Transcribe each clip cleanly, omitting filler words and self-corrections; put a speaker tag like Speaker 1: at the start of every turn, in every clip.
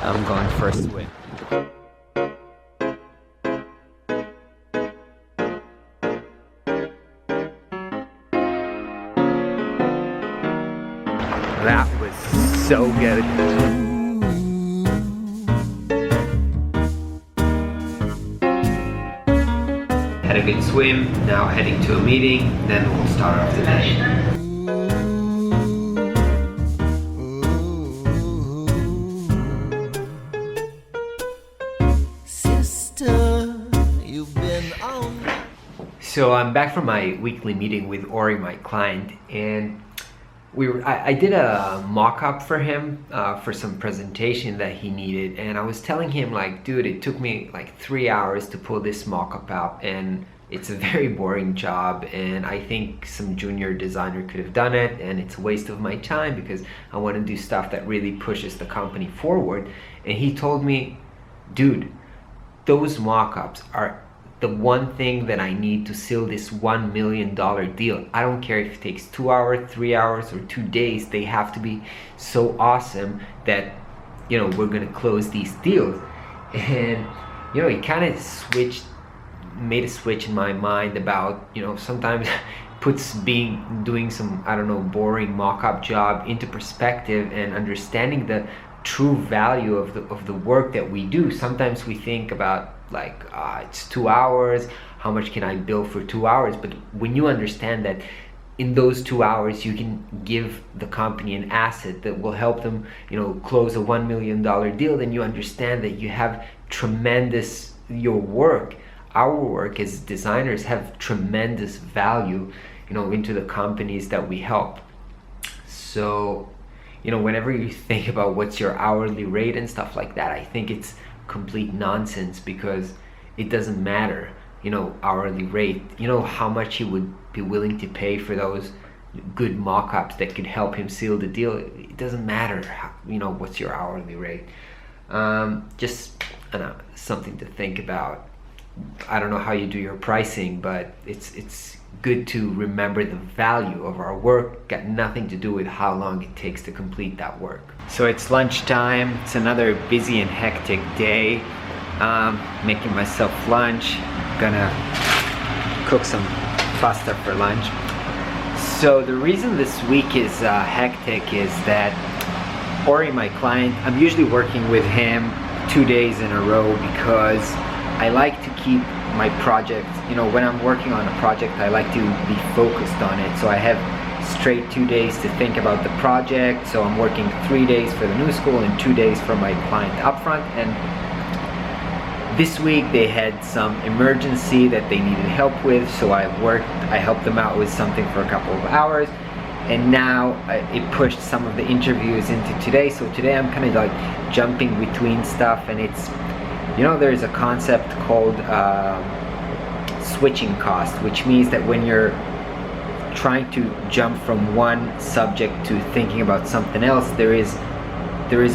Speaker 1: I'm going for a swim. That was so good. Had a good swim, now heading to a meeting, then we'll start off the day. So I'm back from my weekly meeting with Ori, my client, and I did a mock-up for him for some presentation that he needed, and I was telling him, like, dude, it took me like 3 hours to pull this mock-up out, and it's a very boring job, and I think some junior designer could have done it, and it's a waste of my time because I want to do stuff that really pushes the company forward. And he told me, dude, those mock-ups are the one thing that I need to seal this $1 million deal. I don't care if it takes 2 hours, 3 hours, or 2 days. They have to be so awesome that, you know, we're gonna close these deals. And, you know, it kind of made a switch in my mind about, you know, sometimes puts doing some, I don't know, boring mock-up job into perspective and understanding the true value of the work that we do. Sometimes we think about, like, it's 2 hours, how much can I bill for 2 hours? But when you understand that in those 2 hours you can give the company an asset that will help them, you know, close a $1 million deal, then you understand that you have tremendous, our work as designers have tremendous value, you know, into the companies that we help. So, you know, whenever you think about what's your hourly rate and stuff like that, I think it's complete nonsense, because it doesn't matter, you know, hourly rate. You know how much he would be willing to pay for those good mock-ups that could help him seal the deal. It doesn't matter how, you know, what's your hourly rate. Just, I don't know, something to think about. I don't know how you do your pricing, but it's good to remember the value of our work. Got nothing to do with how long it takes to complete that work. So it's lunchtime. It's another busy and hectic day. Making myself lunch. Gonna cook some pasta for lunch. So the reason this week is hectic is that Ori, my client, I'm usually working with him 2 days in a row because I like to keep my project, you know, when I'm working on a project, I like to be focused on it. So I have straight 2 days to think about the project. So I'm working 3 days for the new school and 2 days for my client upfront. And this week they had some emergency that they needed help with. So I helped them out with something for a couple of hours. And now it pushed some of the interviews into today. So today I'm kind of like jumping between stuff, and it's, you know, there's a concept called switching cost, which means that when you're trying to jump from one subject to thinking about something else, there is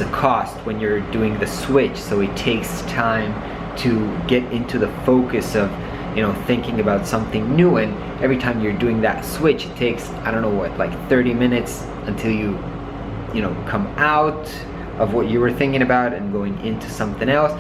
Speaker 1: a cost when you're doing the switch. So it takes time to get into the focus of, you know, thinking about something new. And every time you're doing that switch, it takes, I don't know what, like 30 minutes until you know, come out of what you were thinking about and going into something else.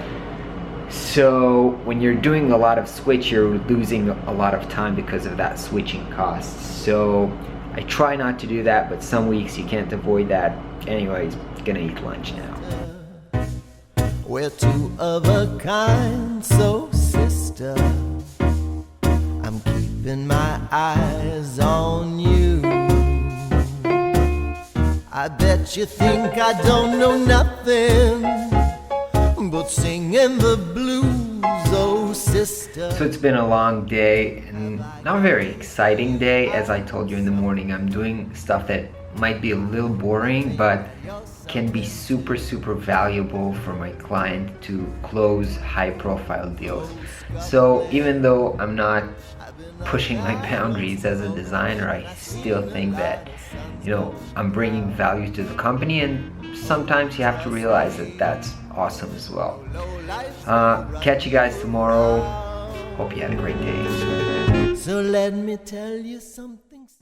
Speaker 1: So when you're doing a lot of switch, you're losing a lot of time because of that switching cost. So I try not to do that, but some weeks you can't avoid that. Anyways, gonna eat lunch now.
Speaker 2: We're two of a kind, so sister, I'm keeping my eyes on you. I bet you think I don't know nothing but singing the blues, oh sister.
Speaker 1: So it's been a long day, and not a very exciting day. As I told you in the morning, I'm doing stuff that might be a little boring, but can be super valuable for my client to close high profile deals. So even though I'm not pushing my boundaries as a designer, I still think that, you know, I'm bringing value to the company, and sometimes you have to realize that that's awesome as well. Catch you guys tomorrow. Hope you had a great day.
Speaker 2: So let me tell you something.